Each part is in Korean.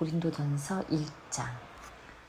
고린도전서 1장.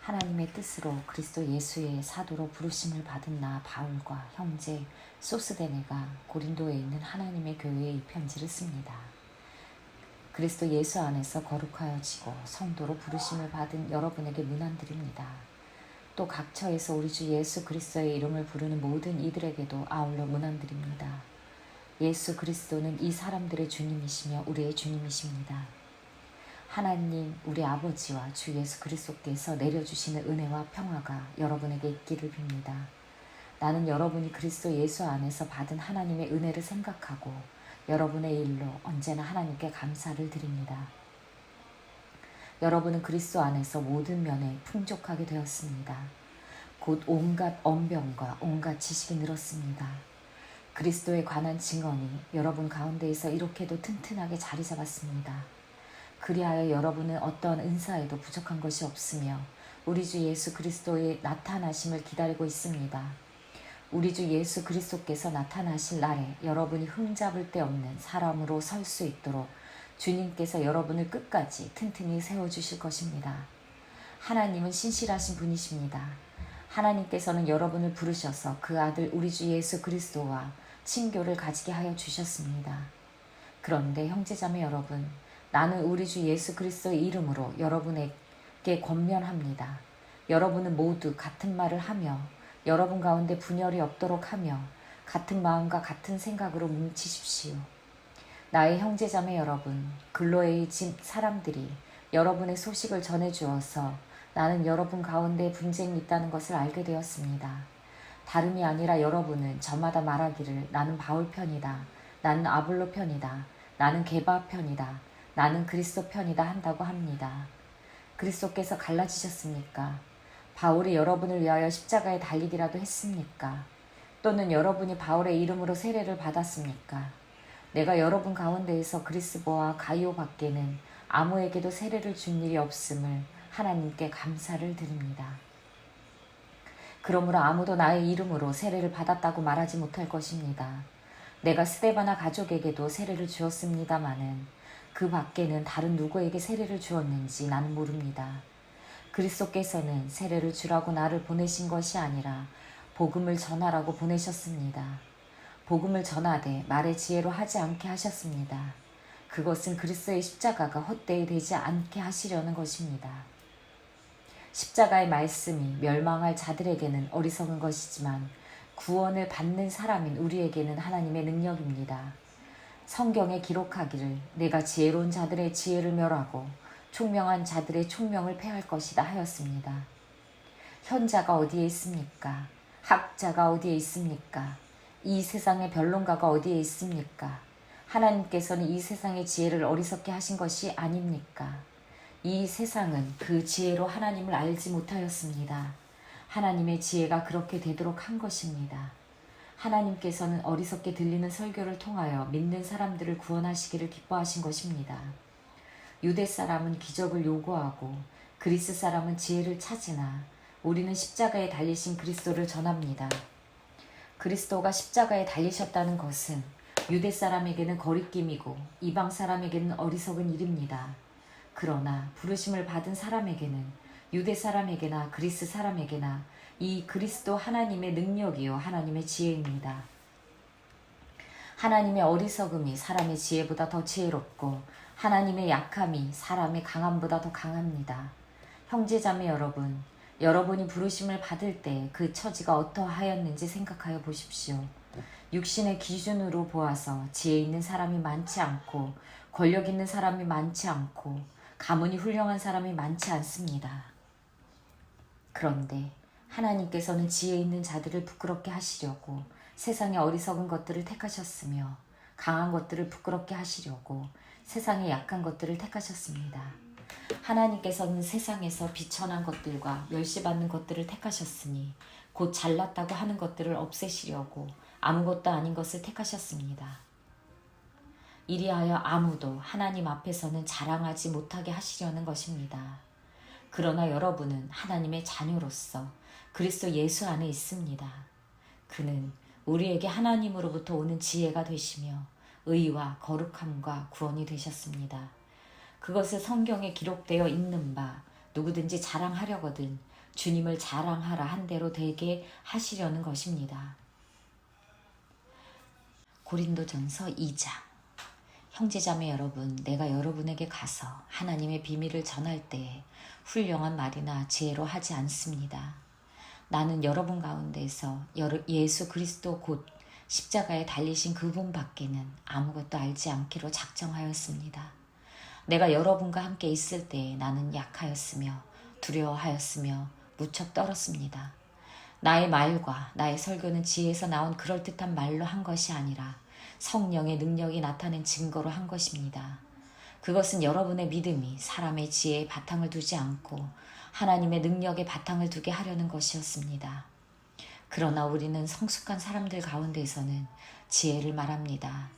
하나님의 뜻으로 그리스도 예수의 사도로 부르심을 받은 나 바울과 형제 소스데네가 고린도에 있는 하나님의 교회에 이 편지를 씁니다. 그리스도 예수 안에서 거룩하여지고 성도로 부르심을 받은 여러분에게 문안드립니다. 또 각처에서 우리 주 예수 그리스도의 이름을 부르는 모든 이들에게도 아울러 문안드립니다. 예수 그리스도는 이 사람들의 주님이시며 우리의 주님이십니다. 하나님 우리 아버지와 주 예수 그리스도께서 내려주시는 은혜와 평화가 여러분에게 있기를 빕니다. 나는 여러분이 그리스도 예수 안에서 받은 하나님의 은혜를 생각하고 여러분의 일로 언제나 하나님께 감사를 드립니다. 여러분은 그리스도 안에서 모든 면에 풍족하게 되었습니다. 곧 온갖 언변과 온갖 지식이 늘었습니다. 그리스도에 관한 증언이 여러분 가운데에서 이렇게도 튼튼하게 자리 잡았습니다. 그리하여 여러분은 어떠한 은사에도 부족한 것이 없으며 우리 주 예수 그리스도의 나타나심을 기다리고 있습니다. 우리 주 예수 그리스도께서 나타나실 날에 여러분이 흠잡을 데 없는 사람으로 설 수 있도록 주님께서 여러분을 끝까지 튼튼히 세워주실 것입니다. 하나님은 신실하신 분이십니다. 하나님께서는 여러분을 부르셔서 그 아들 우리 주 예수 그리스도와 친교를 가지게 하여 주셨습니다. 그런데 형제자매 여러분, 나는 우리 주 예수 그리스도의 이름으로 여러분에게 권면합니다. 여러분은 모두 같은 말을 하며 여러분 가운데 분열이 없도록 하며 같은 마음과 같은 생각으로 뭉치십시오. 나의 형제자매 여러분, 근로에 사람들이 여러분의 소식을 전해주어서 나는 여러분 가운데 분쟁이 있다는 것을 알게 되었습니다. 다름이 아니라 여러분은 저마다 말하기를 나는 바울 편이다, 나는 아볼로 편이다, 나는 게바 편이다, 나는 그리스도 편이다 한다고 합니다. 그리스도께서 갈라지셨습니까? 바울이 여러분을 위하여 십자가에 달리기라도 했습니까? 또는 여러분이 바울의 이름으로 세례를 받았습니까? 내가 여러분 가운데에서 그리스보와 가이오 밖에는 아무에게도 세례를 준 일이 없음을 하나님께 감사를 드립니다. 그러므로 아무도 나의 이름으로 세례를 받았다고 말하지 못할 것입니다. 내가 스데바나 가족에게도 세례를 주었습니다마는 그 밖에는 다른 누구에게 세례를 주었는지 나는 모릅니다. 그리스도께서는 세례를 주라고 나를 보내신 것이 아니라 복음을 전하라고 보내셨습니다. 복음을 전하되 말의 지혜로 하지 않게 하셨습니다. 그것은 그리스도의 십자가가 헛되이 되지 않게 하시려는 것입니다. 십자가의 말씀이 멸망할 자들에게는 어리석은 것이지만 구원을 받는 사람인 우리에게는 하나님의 능력입니다. 성경에 기록하기를 내가 지혜로운 자들의 지혜를 멸하고 총명한 자들의 총명을 패할 것이다 하였습니다. 현자가 어디에 있습니까? 학자가 어디에 있습니까? 이 세상의 변론가가 어디에 있습니까? 하나님께서는 이 세상의 지혜를 어리석게 하신 것이 아닙니까? 이 세상은 그 지혜로 하나님을 알지 못하였습니다. 하나님의 지혜가 그렇게 되도록 한 것입니다. 하나님께서는 어리석게 들리는 설교를 통하여 믿는 사람들을 구원하시기를 기뻐하신 것입니다. 유대 사람은 기적을 요구하고 그리스 사람은 지혜를 찾으나 우리는 십자가에 달리신 그리스도를 전합니다. 그리스도가 십자가에 달리셨다는 것은 유대 사람에게는 거리낌이고 이방 사람에게는 어리석은 일입니다. 그러나 부르심을 받은 사람에게는 유대 사람에게나 그리스 사람에게나 이 그리스도 하나님의 능력이요 하나님의 지혜입니다. 하나님의 어리석음이 사람의 지혜보다 더 지혜롭고 하나님의 약함이 사람의 강함보다 더 강합니다. 형제자매 여러분, 여러분이 부르심을 받을 때 그 처지가 어떠하였는지 생각하여 보십시오. 육신의 기준으로 보아서 지혜 있는 사람이 많지 않고 권력 있는 사람이 많지 않고 가문이 훌륭한 사람이 많지 않습니다. 그런데 하나님께서는 지혜 있는 자들을 부끄럽게 하시려고 세상의 어리석은 것들을 택하셨으며 강한 것들을 부끄럽게 하시려고 세상의 약한 것들을 택하셨습니다. 하나님께서는 세상에서 비천한 것들과 멸시받는 것들을 택하셨으니 곧 잘났다고 하는 것들을 없애시려고 아무것도 아닌 것을 택하셨습니다. 이리하여 아무도 하나님 앞에서는 자랑하지 못하게 하시려는 것입니다. 그러나 여러분은 하나님의 자녀로서 그리스도 예수 안에 있습니다. 그는 우리에게 하나님으로부터 오는 지혜가 되시며 의와 거룩함과 구원이 되셨습니다. 그것을 성경에 기록되어 있는 바 누구든지 자랑하려거든 주님을 자랑하라 한 대로 되게 하시려는 것입니다. 고린도전서 2장. 형제자매 여러분, 내가 여러분에게 가서 하나님의 비밀을 전할 때에 훌륭한 말이나 지혜로 하지 않습니다. 나는 여러분 가운데서 예수 그리스도 곧 십자가에 달리신 그분 밖에는 아무것도 알지 않기로 작정하였습니다. 내가 여러분과 함께 있을 때에 나는 약하였으며 두려워하였으며 무척 떨었습니다. 나의 말과 나의 설교는 지혜에서 나온 그럴듯한 말로 한 것이 아니라 성령의 능력이 나타낸 증거로 한 것입니다. 그것은 여러분의 믿음이 사람의 지혜에 바탕을 두지 않고 하나님의 능력에 바탕을 두게 하려는 것이었습니다. 그러나 우리는 성숙한 사람들 가운데서는 지혜를 말합니다.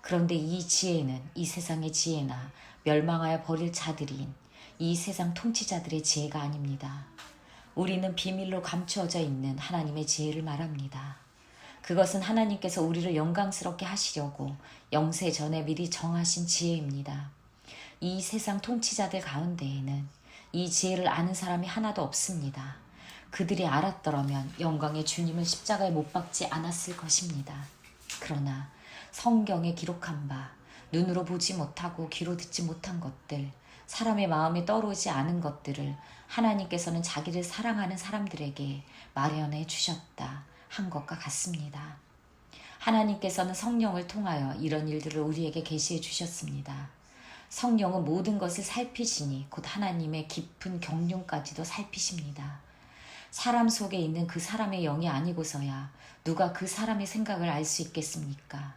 그런데 이 지혜는 이 세상의 지혜나 멸망하여 버릴 자들인 이 세상 통치자들의 지혜가 아닙니다. 우리는 비밀로 감추어져 있는 하나님의 지혜를 말합니다. 그것은 하나님께서 우리를 영광스럽게 하시려고 영세 전에 미리 정하신 지혜입니다. 이 세상 통치자들 가운데에는 이 지혜를 아는 사람이 하나도 없습니다. 그들이 알았더라면 영광의 주님을 십자가에 못 박지 않았을 것입니다. 그러나 성경에 기록한 바 눈으로 보지 못하고 귀로 듣지 못한 것들, 사람의 마음에 떠오르지 않은 것들을 하나님께서는 자기를 사랑하는 사람들에게 마련해 주셨다 한 것과 같습니다. 하나님께서는 성령을 통하여 이런 일들을 우리에게 계시해 주셨습니다. 성령은 모든 것을 살피시니 곧 하나님의 깊은 경륜까지도 살피십니다. 사람 속에 있는 그 사람의 영이 아니고서야 누가 그 사람의 생각을 알 수 있겠습니까?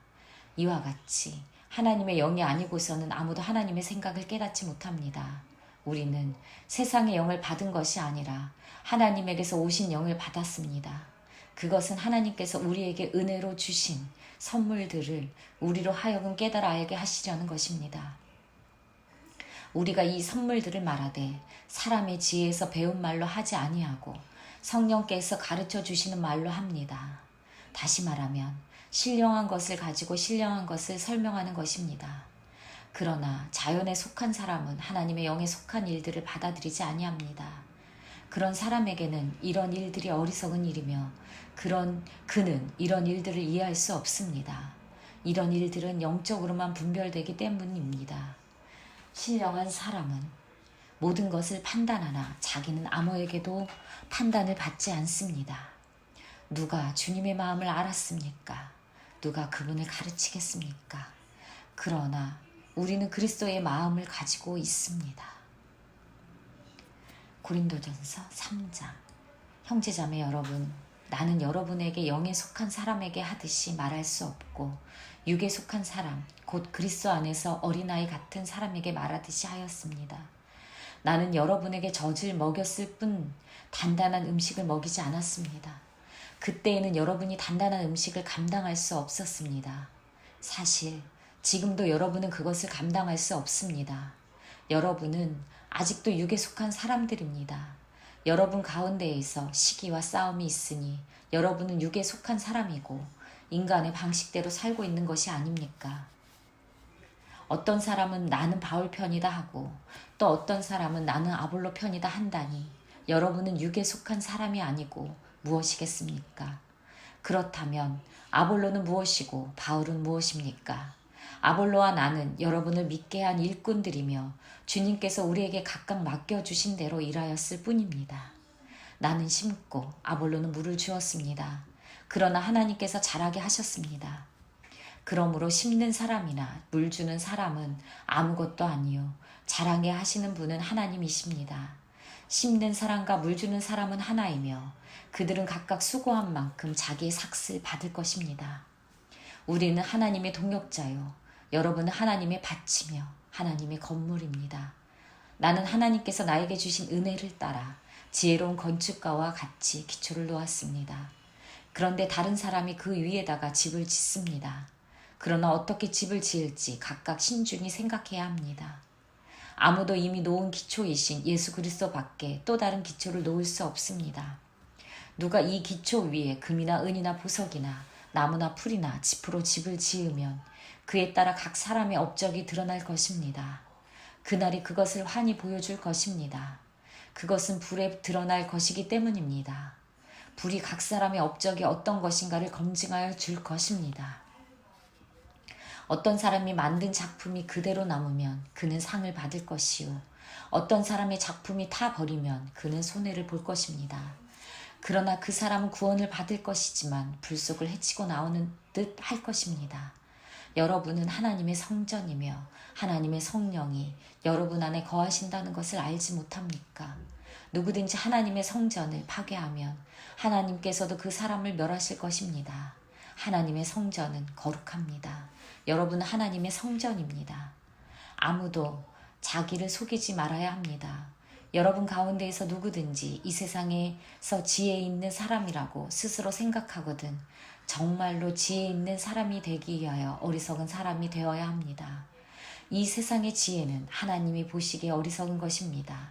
이와 같이 하나님의 영이 아니고서는 아무도 하나님의 생각을 깨닫지 못합니다. 우리는 세상의 영을 받은 것이 아니라 하나님에게서 오신 영을 받았습니다. 그것은 하나님께서 우리에게 은혜로 주신 선물들을 우리로 하여금 깨달아 알게 하시려는 것입니다. 우리가 이 선물들을 말하되 사람의 지혜에서 배운 말로 하지 아니하고 성령께서 가르쳐 주시는 말로 합니다. 다시 말하면 신령한 것을 가지고 신령한 것을 설명하는 것입니다. 그러나 자연에 속한 사람은 하나님의 영에 속한 일들을 받아들이지 아니합니다. 그런 사람에게는 이런 일들이 어리석은 일이며 그는 이런 일들을 이해할 수 없습니다. 이런 일들은 영적으로만 분별되기 때문입니다. 신령한 사람은 모든 것을 판단하나 자기는 아무에게도 판단을 받지 않습니다. 누가 주님의 마음을 알았습니까? 누가 그분을 가르치겠습니까? 그러나 우리는 그리스도의 마음을 가지고 있습니다. 고린도전서 3장. 형제자매 여러분, 나는 여러분에게 영에 속한 사람에게 하듯이 말할 수 없고 육에 속한 사람, 곧 그리스도 안에서 어린아이 같은 사람에게 말하듯이 하였습니다. 나는 여러분에게 젖을 먹였을 뿐 단단한 음식을 먹이지 않았습니다. 그때에는 여러분이 단단한 음식을 감당할 수 없었습니다. 사실 지금도 여러분은 그것을 감당할 수 없습니다. 여러분은 아직도 육에 속한 사람들입니다. 여러분 가운데에서 시기와 싸움이 있으니 여러분은 육에 속한 사람이고 인간의 방식대로 살고 있는 것이 아닙니까? 어떤 사람은 나는 바울 편이다 하고 또 어떤 사람은 나는 아볼로 편이다 한다니 여러분은 육에 속한 사람이 아니고 무엇이겠습니까? 그렇다면 아볼로는 무엇이고 바울은 무엇입니까? 아볼로와 나는 여러분을 믿게 한 일꾼들이며 주님께서 우리에게 각각 맡겨주신 대로 일하였을 뿐입니다. 나는 심고 아볼로는 물을 주었습니다. 그러나 하나님께서 자라게 하셨습니다. 그러므로 심는 사람이나 물 주는 사람은 아무것도 아니요 자라게 하시는 분은 하나님이십니다. 심는 사람과 물 주는 사람은 하나이며 그들은 각각 수고한 만큼 자기의 삭을 받을 것입니다. 우리는 하나님의 동역자요 여러분은 하나님의 밭이며 하나님의 건물입니다. 나는 하나님께서 나에게 주신 은혜를 따라 지혜로운 건축가와 같이 기초를 놓았습니다. 그런데 다른 사람이 그 위에다가 집을 짓습니다. 그러나 어떻게 집을 지을지 각각 신중히 생각해야 합니다. 아무도 이미 놓은 기초이신 예수 그리스도 밖에 또 다른 기초를 놓을 수 없습니다. 누가 이 기초 위에 금이나 은이나 보석이나 나무나 풀이나 짚으로 집을 지으면 그에 따라 각 사람의 업적이 드러날 것입니다. 그날이 그것을 환히 보여줄 것입니다. 그것은 불에 드러날 것이기 때문입니다. 불이 각 사람의 업적이 어떤 것인가를 검증하여 줄 것입니다. 어떤 사람이 만든 작품이 그대로 남으면 그는 상을 받을 것이요. 어떤 사람의 작품이 타 버리면 그는 손해를 볼 것입니다. 그러나 그 사람은 구원을 받을 것이지만 불 속을 헤치고 나오는 듯 할 것입니다. 여러분은 하나님의 성전이며 하나님의 성령이 여러분 안에 거하신다는 것을 알지 못합니까? 누구든지 하나님의 성전을 파괴하면 하나님께서도 그 사람을 멸하실 것입니다. 하나님의 성전은 거룩합니다. 여러분은 하나님의 성전입니다. 아무도 자기를 속이지 말아야 합니다. 여러분 가운데에서 누구든지 이 세상에서 지혜 있는 사람이라고 스스로 생각하거든 정말로 지혜 있는 사람이 되기 위하여 어리석은 사람이 되어야 합니다. 이 세상의 지혜는 하나님이 보시기에 어리석은 것입니다.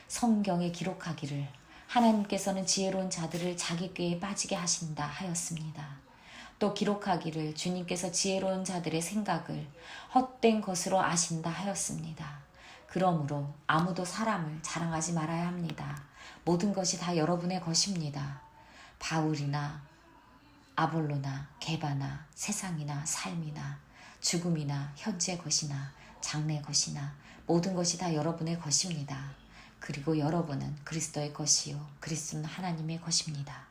성경에 기록하기를 하나님께서는 지혜로운 자들을 자기 꾀에 빠지게 하신다 하였습니다. 또 기록하기를 주님께서 지혜로운 자들의 생각을 헛된 것으로 아신다 하였습니다. 그러므로 아무도 사람을 자랑하지 말아야 합니다. 모든 것이 다 여러분의 것입니다. 바울이나 아볼로나 게바나 세상이나 삶이나 죽음이나 현재 것이나 장래 것이나 모든 것이 다 여러분의 것입니다. 그리고 여러분은 그리스도의 것이요 그리스도는 하나님의 것입니다.